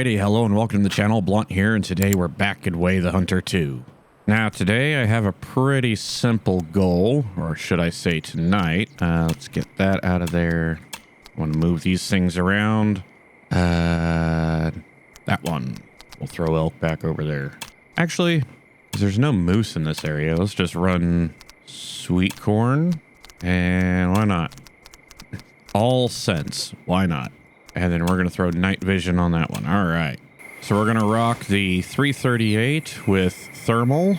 Alrighty, hello and welcome to the channel. Blunt here, and today we're back at Way the Hunter 2. Now today I have a pretty simple goal, or should I say tonight. Let's get that out of there. I want to move these things around. That one. We'll throw elk back over there. Actually, there's no moose in this area. Let's just run sweet corn. And why not? All sense. Why not? And then we're going to throw night vision on that one. All right. So we're going to rock the 338 with thermal,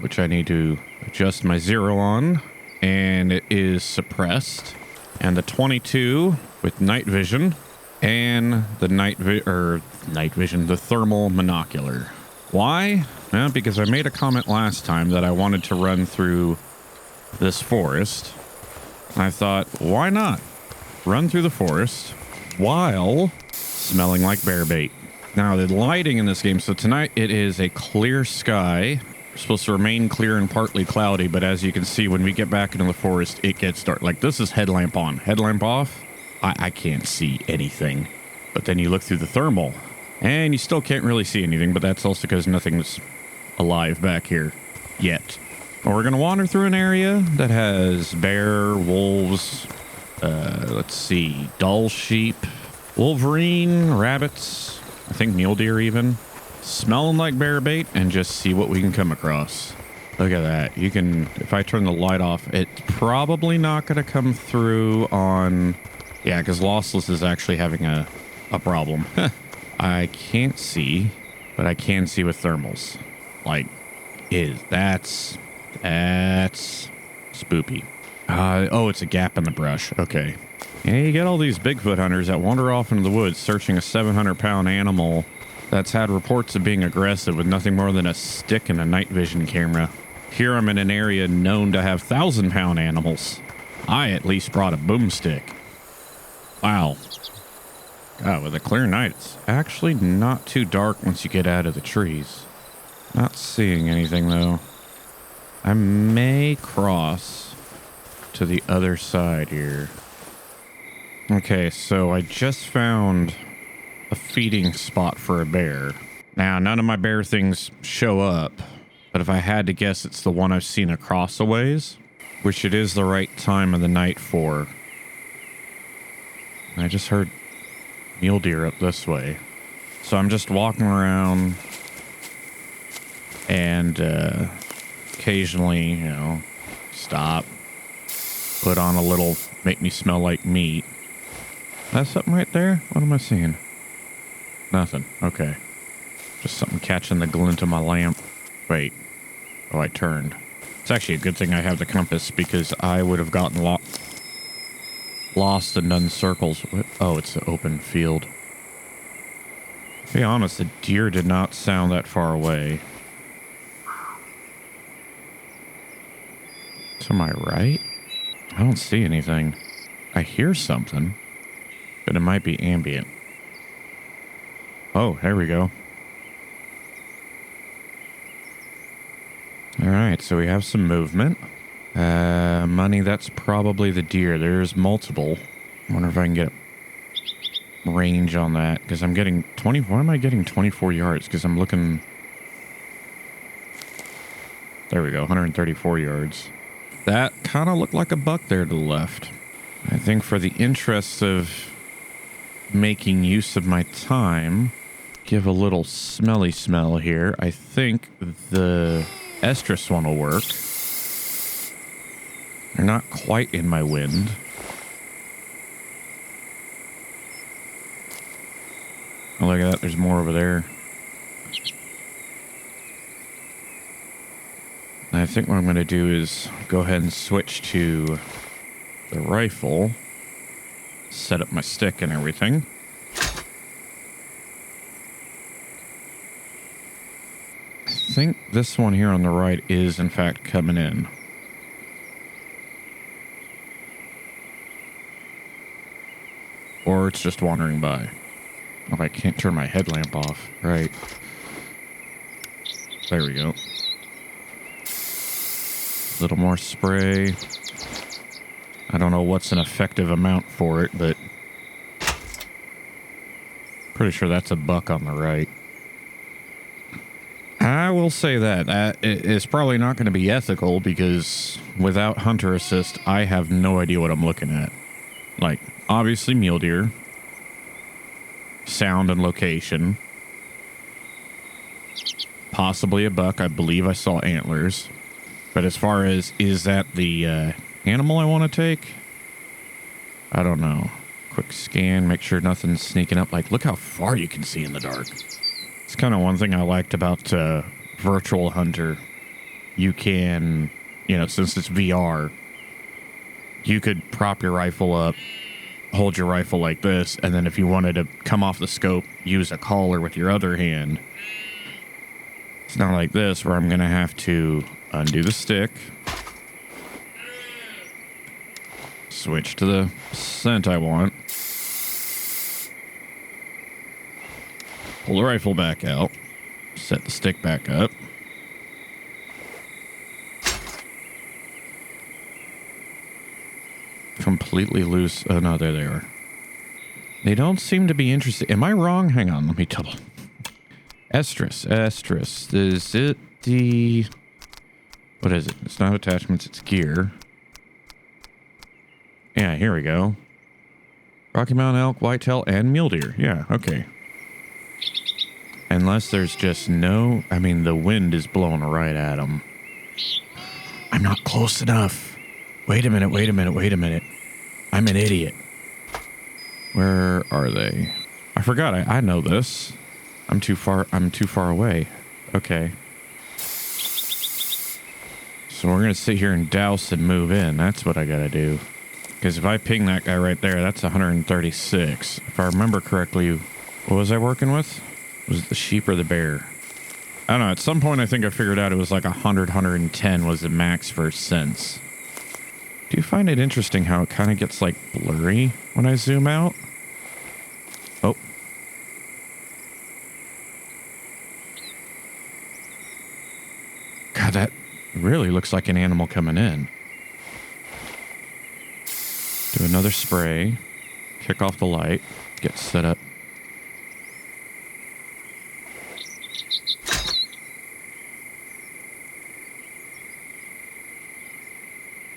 which I need to adjust my zero on. And it is suppressed. And the 22 with night vision. And the the thermal monocular. Why? Well, because I made a comment last time that I wanted to run through this forest. And I thought, why not? Run through the forest while smelling like bear bait. Now, the lighting in this game, so tonight it is a clear sky. We're supposed to remain clear and partly cloudy, but as you can see, when we get back into the forest, it gets dark. Like, this is headlamp on. Headlamp off, I can't see anything. But then you look through the thermal, and you still can't really see anything, but that's also because nothing's alive back here yet. Well, we're going to wander through an area that has bear, wolves, let's see, dull sheep, wolverine, rabbits, I think mule deer even, smelling like bear bait, and just see what we can come across. Look at that. You can, if I turn the light off, it's probably not going to come through on, yeah, because lossless is actually having a problem. I can't see, but I can see with thermals. Like, that's spoopy. Oh, it's a gap in the brush. Okay. Yeah, you get all these Bigfoot hunters that wander off into the woods searching a 700-pound animal that's had reports of being aggressive with nothing more than a stick and a night vision camera. Here I'm in an area known to have 1,000-pound animals. I at least brought a boomstick. Wow. God, with a clear night, it's actually not too dark once you get out of the trees. Not seeing anything, though. I may cross to the other side here. Okay, so I just found a feeding spot for a bear. Now, none of my bear things show up, but if I had to guess, it's the one I've seen across a ways, which it is the right time of the night for. I just heard mule deer up this way. So I'm just walking around and occasionally, you know, stop, put on a little, make me smell like meat. That's something right there? What am I seeing? Nothing. Okay. Just something catching the glint of my lamp. Wait. Oh, I turned. It's actually a good thing I have the compass because I would have gotten lost and done circles. What? Oh, it's an open field. To be honest, the deer did not sound that far away. To my right? I don't see anything. I hear something, but it might be ambient. Oh, there we go. All right, so we have some movement. Money, that's probably the deer. There's multiple. I wonder if I can get a range on that, because I'm getting 20. Why am I getting 24 yards? Because I'm looking. There we go, 134 yards. That kind of looked like a buck there to the left. I think for the interest of making use of my time, give a little smelly smell here. I think the estrus one will work. They're not quite in my wind. Oh, look at that. There's more over there. I think what I'm going to do is go ahead and switch to the rifle, set up my stick and everything. I think this one here on the right is in fact coming in. Or it's just wandering by. Oh, I can't turn my headlamp off. Right. There we go. A little more spray. I don't know what's an effective amount for it, but Pretty sure that's a buck on the right. I will say that it's probably not going to be ethical because without hunter assist, I have no idea what I'm looking at. Like, obviously mule deer, sound and location, possibly a buck. I believe I saw antlers. But as far as, is that the animal I want to take? I don't know. Quick scan, make sure nothing's sneaking up. Like, look how far you can see in the dark. It's kind of one thing I liked about Virtual Hunter. You can, you know, since it's VR, you could prop your rifle up, hold your rifle like this, and then if you wanted to come off the scope, use a collar with your other hand. It's not like this where I'm going to have to undo the stick, switch to the scent I want, pull the rifle back out, set the stick back up. Completely loose. Oh no, there they are. They don't seem to be interested. Am I wrong? Hang on, let me double. Estrus. Is it the... What is it? It's not attachments, it's gear. Yeah, here we go. Rocky Mountain elk, whitetail, and mule deer. Yeah, okay. Unless there's just no... I mean, the wind is blowing right at them. I'm not close enough. Wait a minute. I'm an idiot. Where are they? I forgot. I know this. I'm too far away. Okay. So we're going to sit here and douse and move in. That's what I got to do. Because if I ping that guy right there, that's 136. If I remember correctly, what was I working with? Was it the sheep or the bear? I don't know. At some point, I think I figured out it was like 110 was the max for sense. Do you find it interesting how it kind of gets like blurry when I zoom out? Oh. God, that really looks like an animal coming in. Do another spray. Kick off the light. Get set up.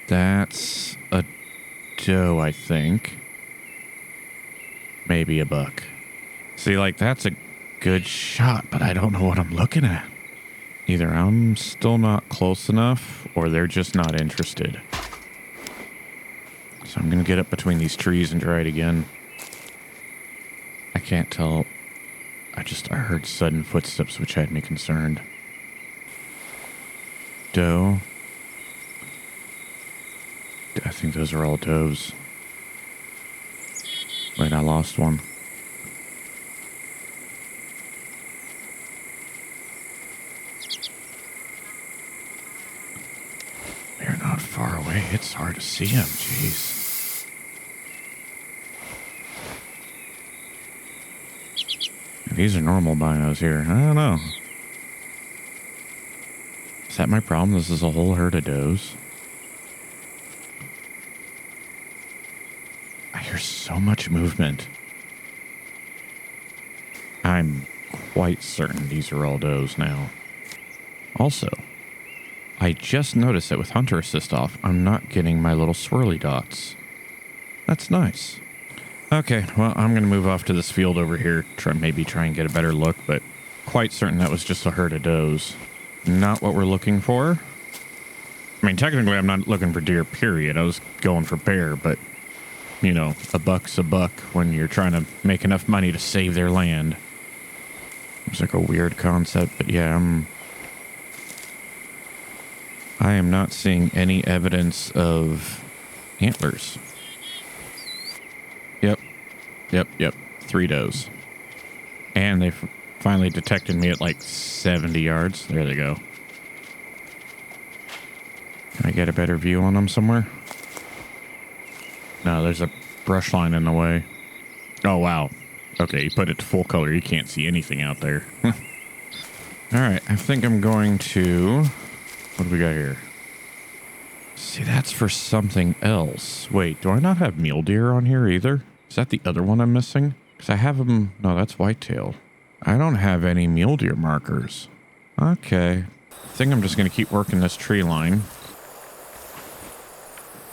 That's a doe, I think. Maybe a buck. See, like, that's a good shot, but I don't know what I'm looking at. Either I'm still not close enough, or they're just not interested. So I'm going to get up between these trees and try it again. I can't tell. I heard sudden footsteps, which had me concerned. Doe. I think those are all does. Wait, I lost one. They're not far away. It's hard to see them. Jeez. These are normal binos here. I don't know. Is that my problem? This is a whole herd of does. I hear so much movement. I'm quite certain these are all does now. Also, I just noticed that with Hunter Assist off, I'm not getting my little swirly dots. That's nice. Okay, well, I'm going to move off to this field over here, maybe try and get a better look, but quite certain that was just a herd of does. Not what we're looking for. I mean, technically, I'm not looking for deer, period. I was going for bear, but... You know, a buck's a buck when you're trying to make enough money to save their land. It's like a weird concept, but yeah, I am not seeing any evidence of antlers. Yep. 3 does. And they finally detected me at like 70 yards. There they go. Can I get a better view on them somewhere? No, there's a brush line in the way. Oh, wow. Okay, you put it to full color. You can't see anything out there. All right, I think I'm going to... What do we got here? See, that's for something else. Wait, do I not have mule deer on here either? Is that the other one I'm missing? Because I have them. No, that's whitetail. I don't have any mule deer markers. Okay. I think I'm just going to keep working this tree line.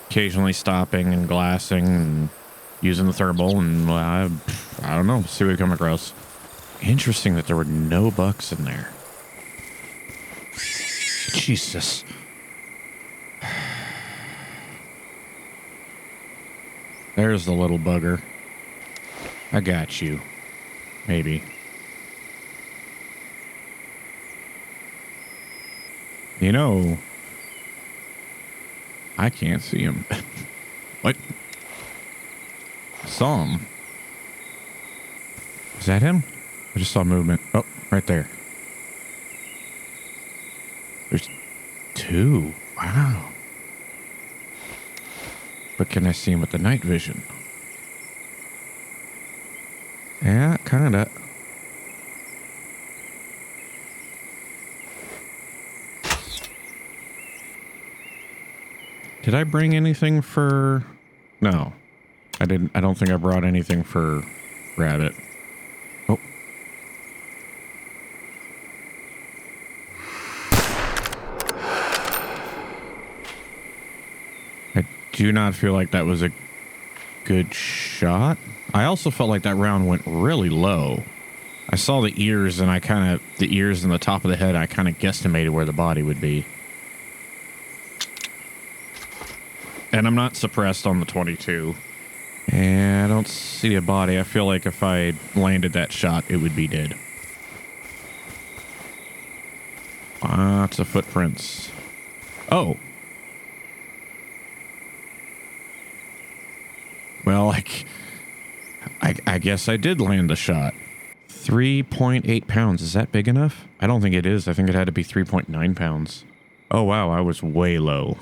Occasionally stopping and glassing and using the thermal and I don't know. See what we come across. Interesting that there were no bucks in there. Jesus. There's the little bugger. I got you. Maybe. You know, I can't see him. What? I saw him. Is that him? I just saw movement. Oh, right there. There's two. Wow. But can I see him with the night vision? Yeah, kinda. Did I bring anything for... No. I didn't. I don't think I brought anything for rabbit. Oh. I do not feel like that was a good shot. I also felt like that round went really low. I saw the ears and the ears and the top of the head, I kind of guesstimated where the body would be. And I'm not suppressed on the 22. And I don't see a body. I feel like if I landed that shot, it would be dead. Lots of footprints. Oh. Well, I guess I did land the shot. 3.8 pounds. Is that big enough? I don't think it is. I think it had to be 3.9 pounds. Oh, wow. I was way low.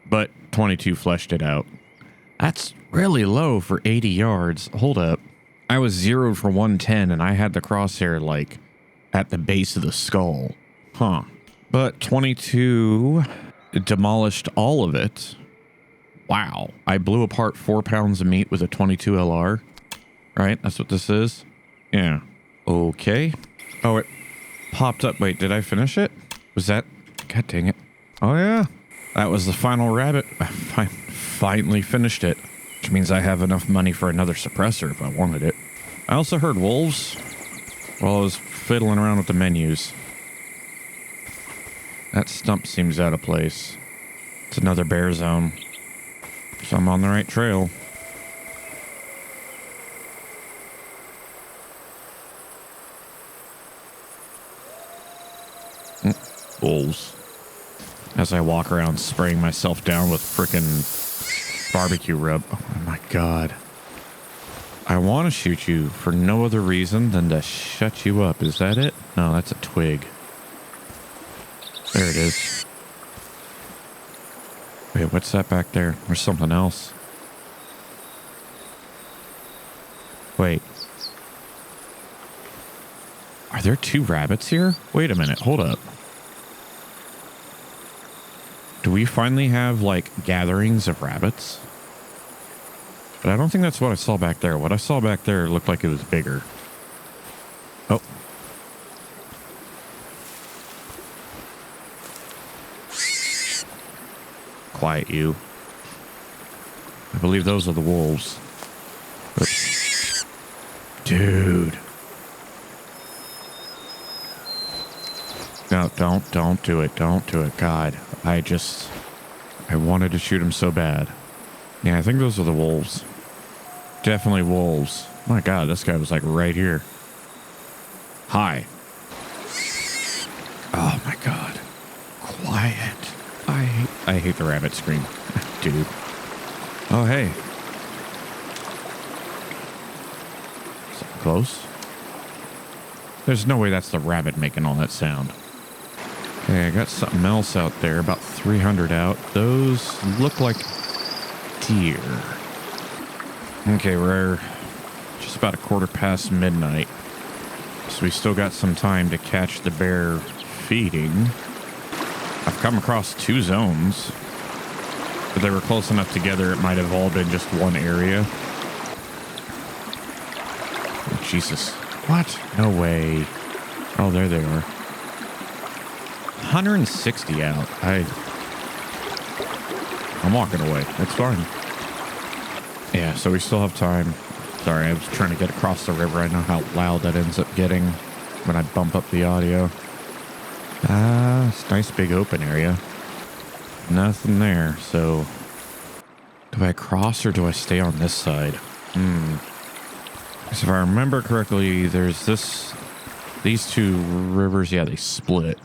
But 22 fleshed it out. That's really low for 80 yards. Hold up. I was 0 for 110 and I had the crosshair like at the base of the skull. Huh. But 22 demolished all of it. Wow. I blew apart 4 pounds of meat with a 22 LR. Right? That's what this is? Yeah. Okay. Oh, it popped up. Wait, did I finish it? Was that... God dang it. Oh, yeah. That was the final rabbit. I finally finished it. Which means I have enough money for another suppressor if I wanted it. I also heard wolves while I was fiddling around with the menus. That stump seems out of place. It's another bear zone. So I'm on the right trail. Wolves. As I walk around spraying myself down with frickin' barbecue rub. Oh my god. I want to shoot you for no other reason than to shut you up. Is that it? No, that's a twig. There it is. Wait, what's that back there? There's something else. Wait. Are there 2 rabbits here? Wait a minute. Hold up. Do we finally have, like, gatherings of rabbits? But I don't think that's what I saw back there. What I saw back there looked like it was bigger. Oh. Quiet you. I believe those are the wolves. Oops. Dude. No, don't do it. Don't do it. God, I wanted to shoot him so bad. Yeah, I think those are the wolves. Definitely wolves. My God, this guy was like right here. Hi. Oh my God. Quiet. I hate the rabbit scream. Dude. Oh, hey. Something close? There's no way that's the rabbit making all that sound. Okay, I got something else out there, about 300 out. Those look like deer. Okay, we're just about 1:15 midnight. So we still got some time to catch the bear feeding. I've come across 2 zones. But they were close enough together, it might have all been just one area. Jesus. What? No way. Oh, there they are. 160 out. I'm walking away. It's fine. Yeah, so we still have time. Sorry, I was trying to get across the river. I know how loud that ends up getting when I bump up the audio. It's a nice big open area. Nothing there, so... Do I cross or do I stay on this side? So if I remember correctly, there's these two rivers. Yeah, they split.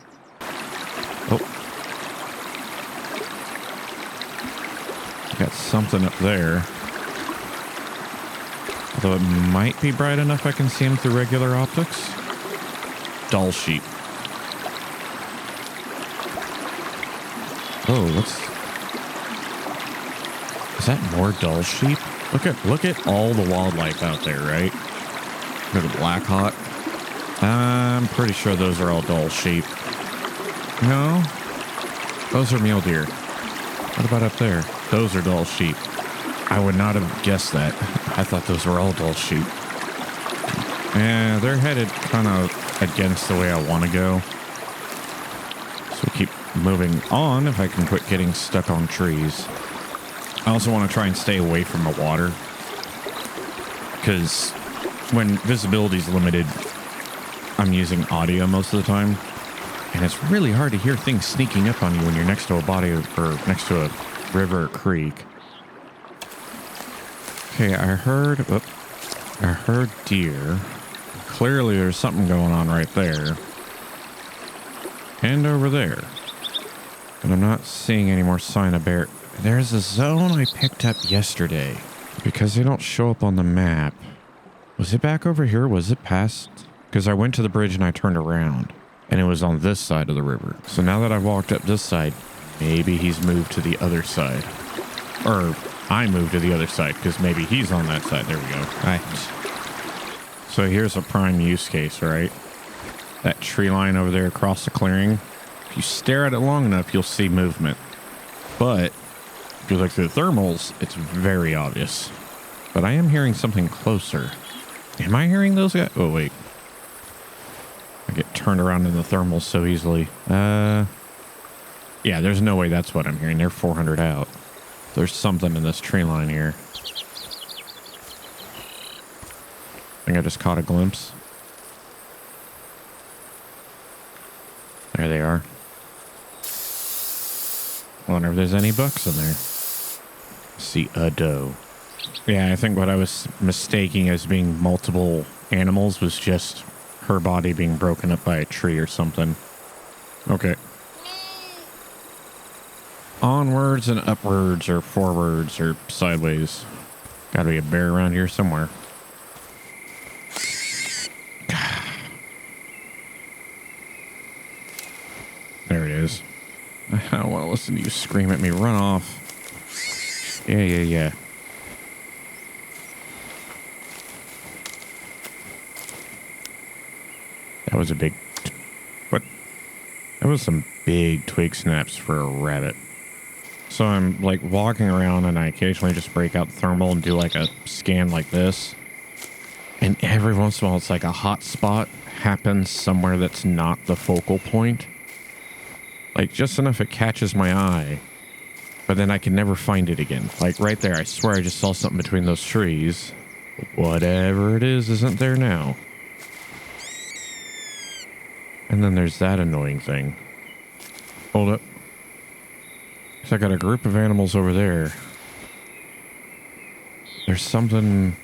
Oh. Got something up there. Although it might be bright enough I can see them through regular optics. Dull sheep. Oh, is that more dull sheep? Look at all the wildlife out there, right? Look at the black hawk. I'm pretty sure those are all dull sheep. No, those are mule deer. What about up there? Those are dull sheep. I would not have guessed that. I thought those were all dull sheep. Yeah, they're headed kind of against the way I want to go. So we'll keep moving on if I can quit getting stuck on trees. I also want to try and stay away from the water, because when visibility is limited, I'm using audio most of the time, and it's really hard to hear things sneaking up on you when you're next to a body or next to a river or creek. Okay, I heard deer. Clearly there's something going on right there. And over there. But I'm not seeing any more sign of bear. There's a zone I picked up yesterday. Because they don't show up on the map. Was it back over here? Was it past? Because I went to the bridge and I turned around. And it was on this side of the river. So now that I've walked up this side, maybe he's moved to the other side. Or I moved to the other side because maybe he's on that side. There we go. So here's a prime use case, right? That tree line over there across the clearing. If you stare at it long enough, you'll see movement. But if you look through the thermals, it's very obvious. But I am hearing something closer. Am I hearing those guys? Oh, wait. I get turned around in the thermals so easily. Yeah, there's no way that's what I'm hearing. They're 400 out. There's something in this tree line here. I think I just caught a glimpse. There they are. I wonder if there's any bucks in there. See a doe. Yeah, I think what I was mistaking as being multiple animals was just her body being broken up by a tree or something. Okay. Onwards and upwards or forwards or sideways. Gotta be a bear around here somewhere. There it is. I don't want to listen to you scream at me. Run off. Yeah. That was a big... What? That was some big twig snaps for a rabbit. So I'm like walking around and I occasionally just break out the thermal and do like a scan like this. And every once in a while it's like a hot spot happens somewhere that's not the focal point. Like just enough it catches my eye. But then I can never find it again. Like right there, I swear I just saw something between those trees. Whatever it is isn't there now. And then there's that annoying thing. Hold up. So I got a group of animals over there. There's something...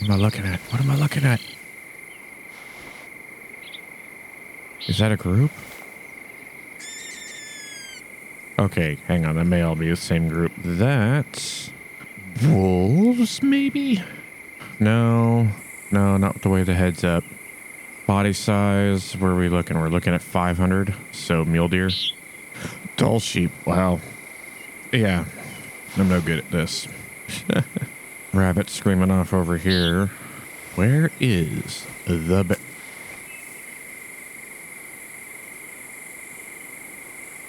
What am I looking at? What am I looking at? Is that a group? Okay, hang on. That may all be the same group. That's... wolves, maybe? No, not the way the head's up. Body size, where are we looking? We're looking at 500, so mule deer. Dull sheep, wow. Yeah, I'm no good at this. Rabbit screaming off over here. Where is the bear?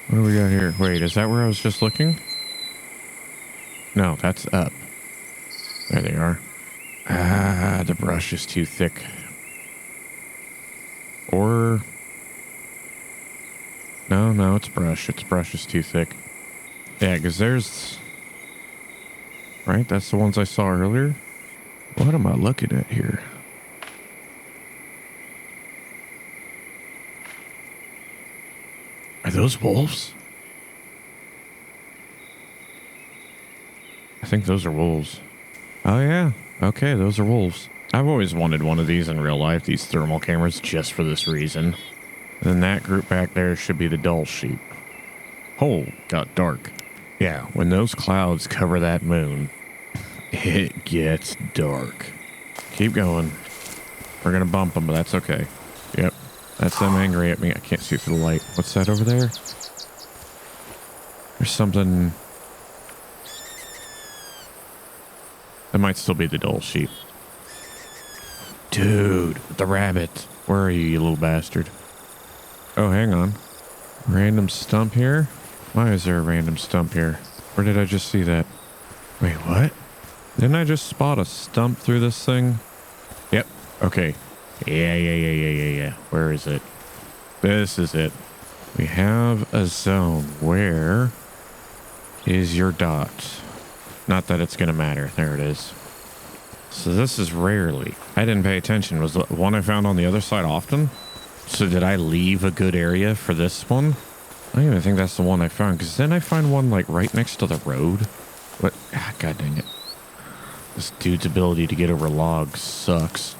What do we got here? Wait, is that where I was just looking? No, that's up. There they are. Ah, the brush is too thick. Or... No, it's brush. Its brush is too thick. Yeah, because there's... Right, that's the ones I saw earlier. What am I looking at here? Are those wolves? I think those are wolves. Oh, yeah. Okay, those are wolves. I've always wanted one of these in real life, these thermal cameras, just for this reason. And then that group back there should be the dull sheep. Oh, got dark. Yeah, when those clouds cover that moon, it gets dark. Keep going. We're going to bump them, but that's okay. Yep. That's them angry at me. I can't see through the light. What's that over there? There's something... That might still be the dull sheep. Dude, the rabbit. Where are you little bastard? Oh, hang on. Random stump here? Why is there a random stump here? Where did I just see that? Wait, what? Didn't I just spot a stump through this thing? Yep. Okay. Yeah. Where is it? This is it. We have a zone. Where is your dot? Not that it's going to matter. There it is. So this is rarely. I didn't pay attention. Was the one I found on the other side often? So did I leave a good area for this one? I don't even think that's the one I found. Because then I find one like right next to the road. What? Ah, God dang it. This dude's ability to get over logs sucks.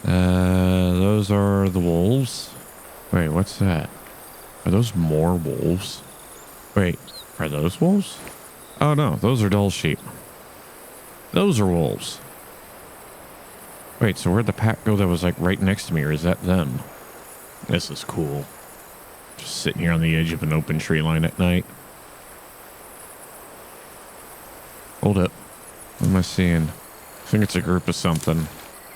Those are the wolves. Wait, what's that? Are those more wolves? Wait, are those wolves? Oh no, those are dull sheep. Those are wolves. Wait, so where'd the pack go that was like right next to me, or is that them? This is cool. Just sitting here on the edge of an open tree line at night. Hold up. What am I seeing? I think it's a group of something.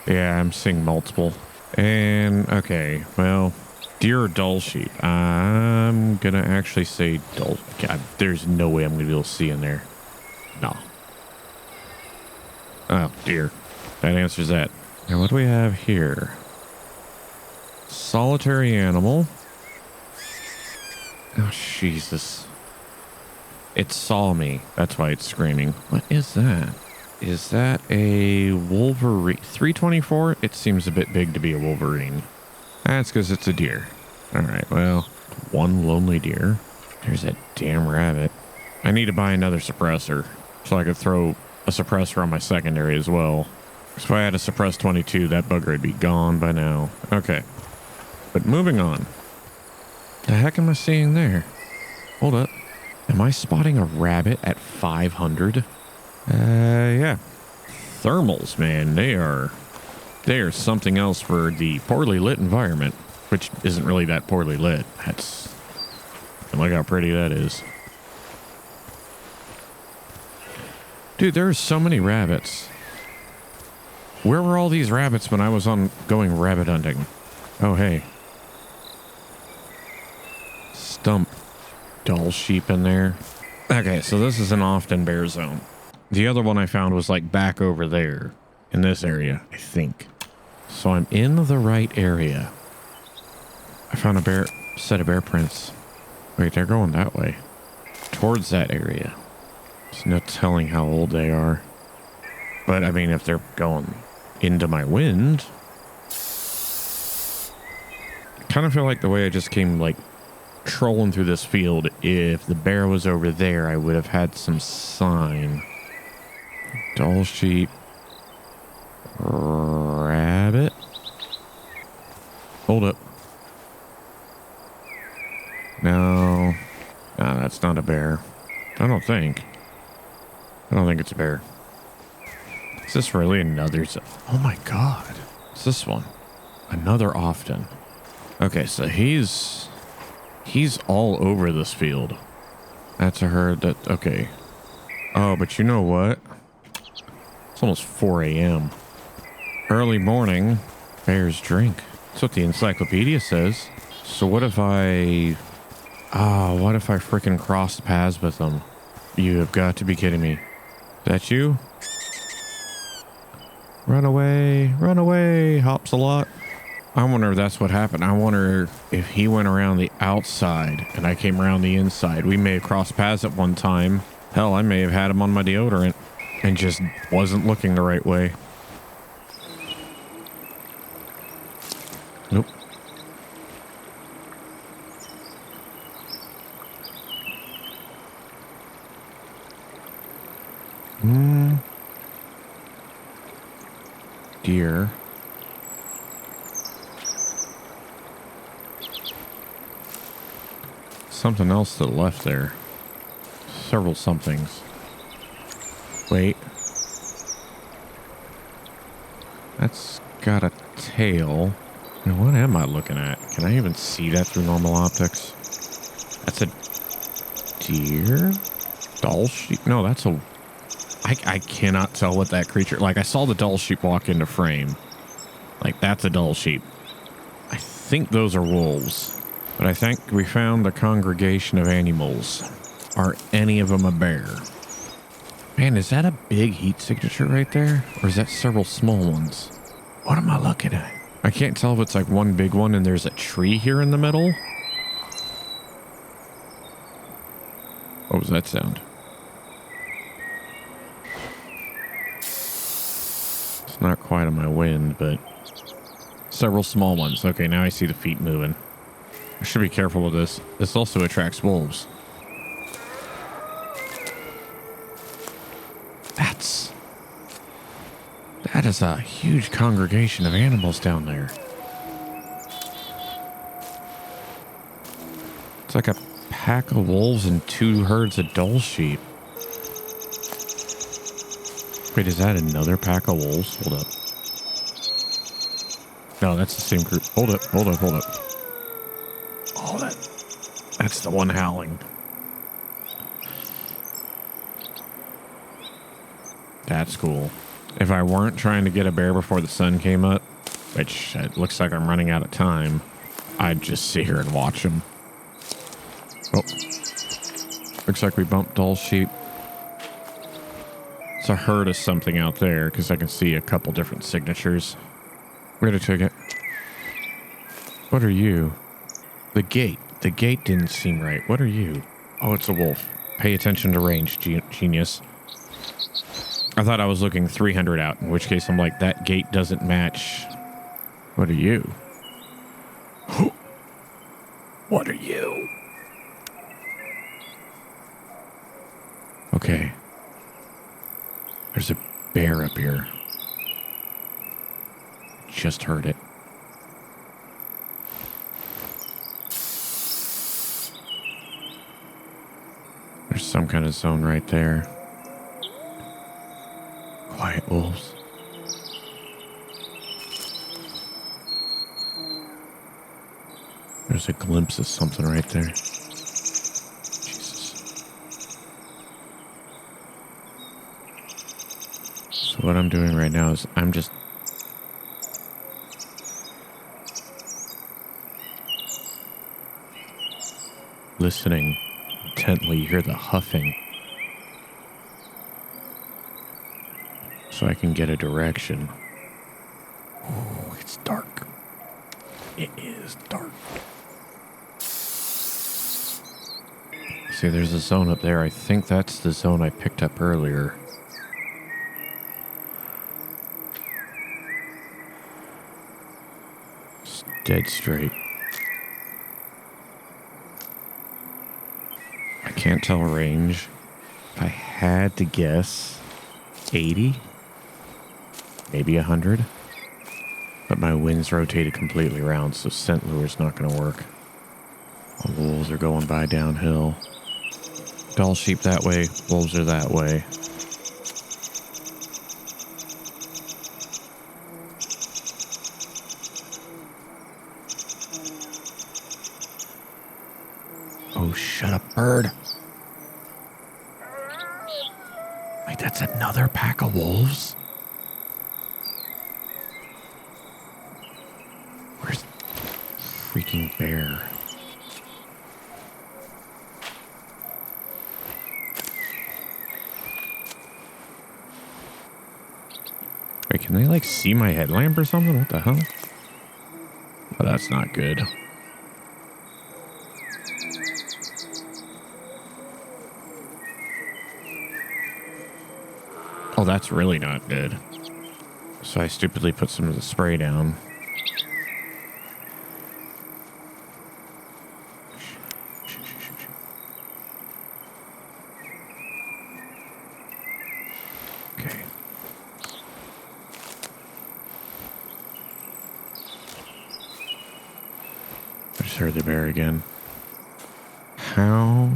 Yeah, I'm seeing multiple. And, okay, well, deer or dull sheep? I'm gonna actually say dull. God, there's no way I'm gonna be able to see in there. No. Oh, deer. That answers that. Now, what do we have here? Solitary animal. Oh, Jesus. It saw me. That's why it's screaming. What is that? Is that a Wolverine? 324? It seems a bit big to be a Wolverine. That's because it's a deer. Alright, well, one lonely deer. There's that damn rabbit. I need to buy another suppressor so I could throw a suppressor on my secondary as well. If I had a suppress 22, that bugger would be gone by now. Okay. But moving on. The heck am I seeing there? Hold up. Am I spotting a rabbit at 500? Yeah. Thermals, man. They are something else for the poorly lit environment, which isn't really that poorly lit. And look how pretty that is. Dude, there are so many rabbits. Where were all these rabbits when I was going rabbit hunting? Oh, hey. Stump. Dull sheep in there. Okay, so this is an often bear zone. The other one I found was like back over there in this area, I think. So I'm in the right area. I found a set of bear prints. Wait, they're going that way. Towards that area. There's no telling how old they are. But I mean, if they're going into my wind, I kind of feel like the way I just came like trolling through this field, if the bear was over there, I would have had some sign. Dull sheep. Rabbit. Hold up. No. No, that's not a bear. I don't think it's a bear. Is this really another? Oh my God. It's this one. Another often. Okay, so he's all over this field. That's a herd that, okay. Oh, but you know what? It's almost 4 a.m. Early morning, bears drink. That's what the encyclopedia says. So what if I freaking crossed paths with them? You have got to be kidding me. Is that you? Run away, hops a lot. I wonder if that's what happened. I wonder if he went around the outside and I came around the inside. We may have crossed paths at one time. Hell, I may have had him on my deodorant and just wasn't looking the right way. Nope. Deer. Something else to the left there. Several somethings. Wait. That's got a tail. Now, what am I looking at? Can I even see that through normal optics? That's a deer? Doll sheep? No, that's a... I cannot tell what that creature... Like, I saw the doll sheep walk into frame. Like, that's a doll sheep. I think those are wolves. But I think we found a congregation of animals. Are any of them a bear? Man, is that a big heat signature right there? Or is that several small ones? What am I looking at? I can't tell if it's like one big one and there's a tree here in the middle. What was that sound? It's not quite on my wind, but several small ones. Okay, now I see the feet moving. I should be careful with this. This also attracts wolves. That is a huge congregation of animals down there. It's like a pack of wolves and 2 herds of doll sheep. Wait, is that another pack of wolves? Hold up. No, that's the same group. Hold up. Oh, that's the one howling. That's cool. If I weren't trying to get a bear before the sun came up, which it looks like I'm running out of time, I'd just sit here and watch them. Oh. Looks like we bumped doll sheep. It's a herd of something out there because I can see a couple different signatures. Where'd I take it? What are you? The gate. The gate didn't seem right. What are you? Oh, it's a wolf. Pay attention to range, genius. I thought I was looking 300 out, in which case I'm like, that gate doesn't match. What are you? What are you? Okay. There's a bear up here. Just heard it. There's some kind of zone right there. Quiet wolves. There's a glimpse of something right there. Jesus. So what I'm doing right now is I'm just listening intently. You hear the huffing. So I can get a direction. Oh, it's dark. It is dark. See, there's a zone up there. I think that's the zone I picked up earlier. It's dead straight. I can't tell range. If I had to guess, 80? Maybe 100, but my wind's rotated completely around, so scent lure's not going to work. The wolves are going by downhill. Doll sheep that way, wolves are that way. Oh, shut up, bird. Wait, that's another pack of wolves? Where's the freaking bear? Wait, can they like see my headlamp or something? What the hell? Oh, that's not good. Oh, that's really not good. So I stupidly put some of the spray down. Okay. I just heard the bear again. How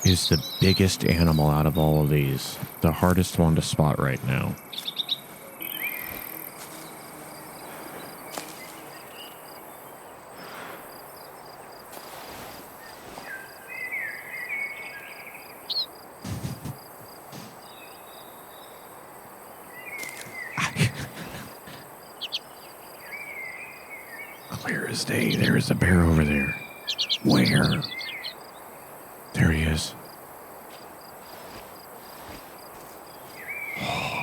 is the biggest animal out of all of these the hardest one to spot right now? Clear as day. There is a bear over there. Where? There he is.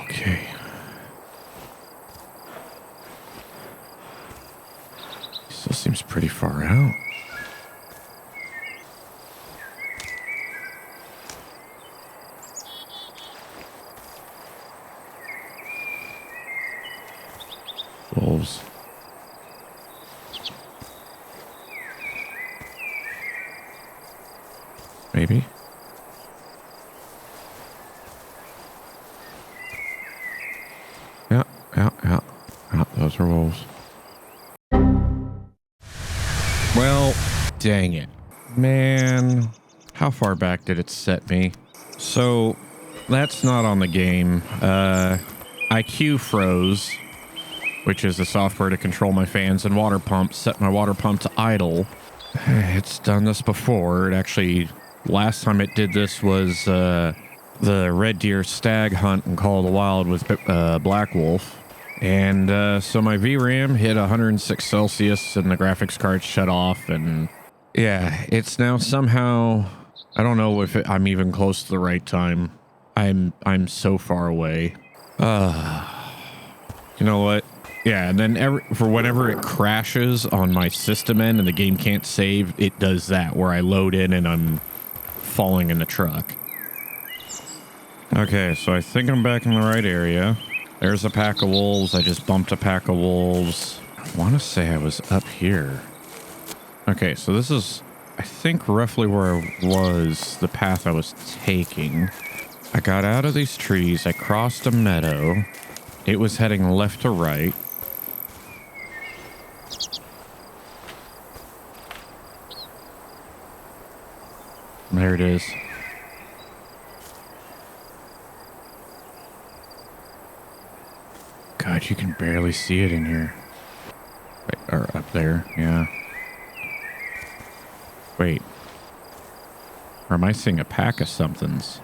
Okay. Still seems pretty far out. Wolves. Maybe. Yeah. Those are wolves. Well, dang it. Man, how far back did it set me? So, that's not on the game. IQ froze, which is the software to control my fans and water pumps, set my water pump to idle. It's done this before. It actually, last time it did this was the red deer stag hunt in Call of the Wild with Black Wolf. And so my VRAM hit 106 Celsius and the graphics card shut off. And yeah, it's now somehow, I don't know if I'm even close to the right time. I'm so far away. You know what? Yeah, and then for whenever it crashes on my system end and the game can't save, it does that where I load in and I'm falling in the truck. Okay, so I think I'm back in the right area. There's a pack of wolves. I just bumped a pack of wolves. I want to say I was up here. Okay, so this is, I think, roughly where I was, the path I was taking. I got out of these trees. I crossed a meadow. It was heading left to right. There it is. God, you can barely see it in here. Wait, or up there, yeah. Wait. Or am I seeing a pack of somethings?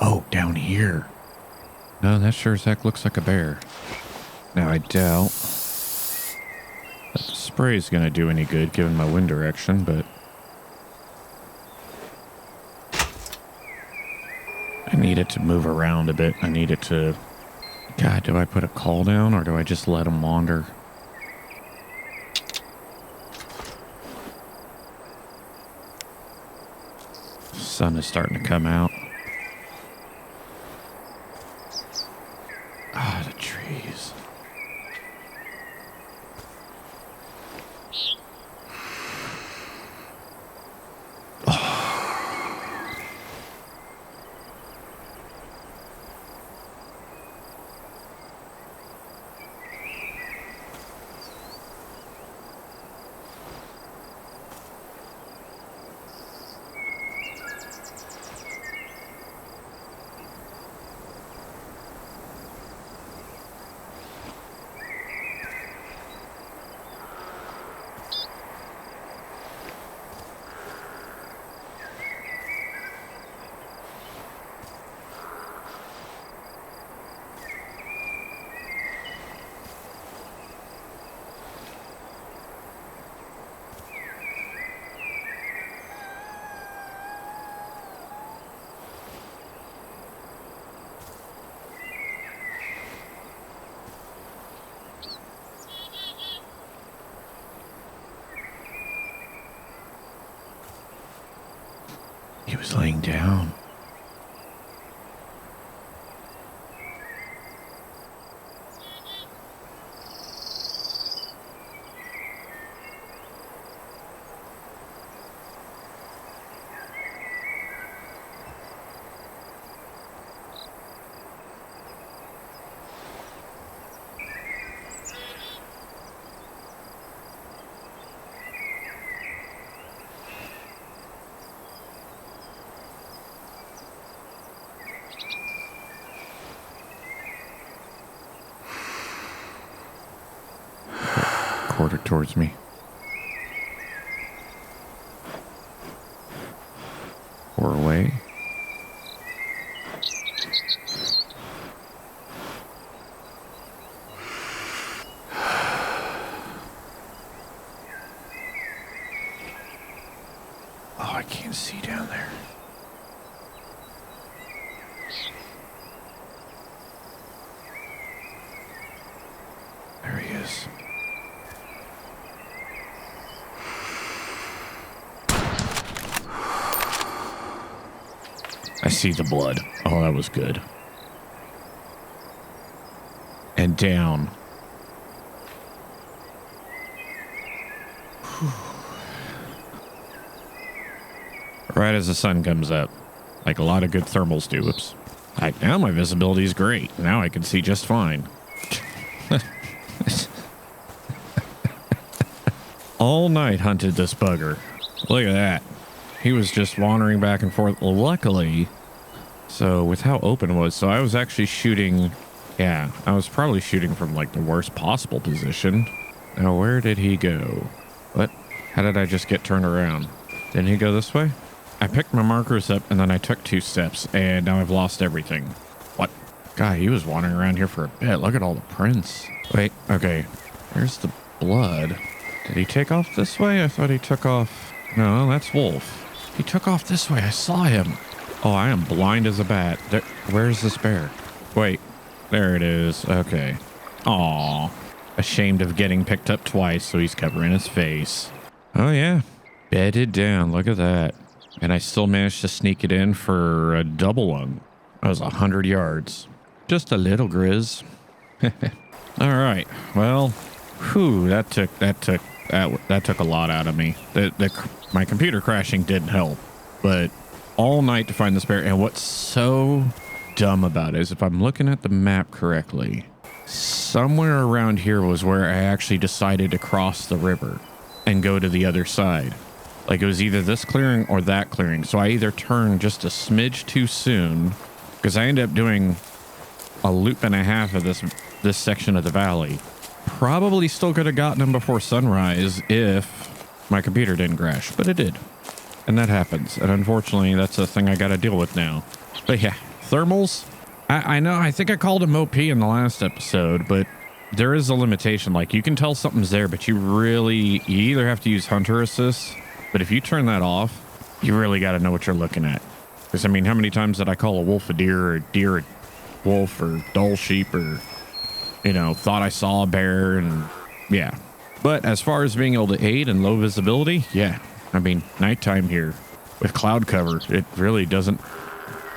Oh, down here. No, that sure as heck looks like a bear. Now, I doubt that the spray is going to do any good given my wind direction, but I need it to move around a bit. I need it to... God, do I put a call down or do I just let them wander? The sun is starting to come out. Ah, the trees. He was laying down. Quarter towards me. Or away. Oh, I can't see down there. There he is. I see the blood. Oh, that was good. And down. Whew. Right as the sun comes up. Like a lot of good thermals do. Oops. Like, now my visibility is great. Now I can see just fine. All night hunted this bugger. Look at that. He was just wandering back and forth. Luckily, so with how open it was, so I was actually shooting. Yeah, I was probably shooting from like the worst possible position. Now, where did he go? What? How did I just get turned around? Didn't he go this way? I picked my markers up and then I took 2 steps and now I've lost everything. What? God, he was wandering around here for a bit. Look at all the prints. Wait, okay. Where's the blood? Did he take off this way? I thought he took off. No, that's Wolf. He took off this way. I saw him. Oh, I am blind as a bat. There, where's this bear? Wait, there it is. Okay. Aw. Ashamed of getting picked up twice, so he's covering his face. Oh, yeah. Bedded down. Look at that. And I still managed to sneak it in for a double lung. That was 100 yards. Just a little grizz. All right. Well, whew, that took a lot out of me. My computer crashing didn't help, but all night to find this bear. And what's so dumb about it is, if I'm looking at the map correctly, somewhere around here was where I actually decided to cross the river and go to the other side. Like, it was either this clearing or that clearing. So I either turned just a smidge too soon, because I ended up doing a loop and a half of this section of the valley. Probably still could have gotten him before sunrise if my computer didn't crash, but it did. And that happens. And unfortunately, that's a thing I got to deal with now. But yeah, thermals. I know, I think I called him OP in the last episode, but there is a limitation. Like, you can tell something's there, but you either have to use hunter assist, but if you turn that off, you really got to know what you're looking at. Because, I mean, how many times did I call a wolf a deer, or a deer a wolf, or dull sheep, or, you know, thought I saw a bear, and yeah. But as far as being able to aid in low visibility, yeah. I mean, nighttime here with cloud cover, it really doesn't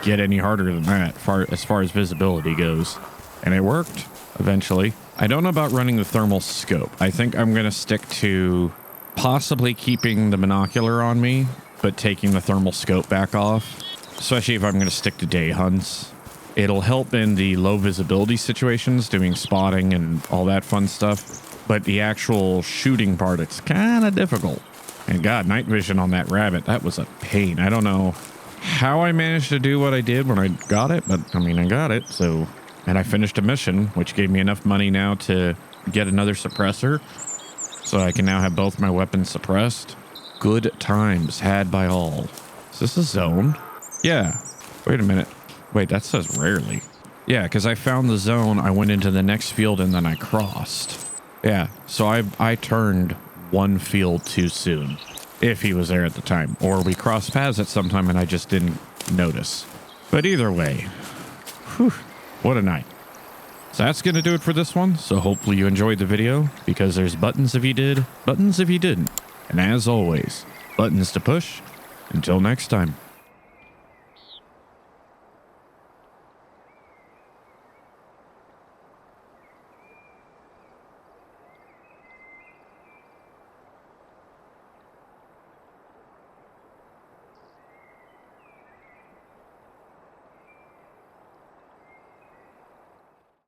get any harder than that as far as visibility goes. And it worked eventually. I don't know about running the thermal scope. I think I'm going to stick to possibly keeping the monocular on me, but taking the thermal scope back off, especially if I'm going to stick to day hunts. It'll help in the low visibility situations, doing spotting and all that fun stuff. But the actual shooting part, it's kind of difficult. And God, night vision on that rabbit, that was a pain. I don't know how I managed to do what I did when I got it, but I mean, I got it. So, and I finished a mission, which gave me enough money now to get another suppressor. So I can now have both my weapons suppressed. Good times had by all. Is this a zone? Yeah. Wait a minute. Wait, that says rarely. Yeah, because I found the zone, I went into the next field, and then I crossed. Yeah, so I turned one field too soon, if he was there at the time. Or we crossed paths at some time and I just didn't notice. But either way, whew, what a night. So that's going to do it for this one. So hopefully you enjoyed the video, because there's buttons if you did, buttons if you didn't. And as always, buttons to push. Until next time.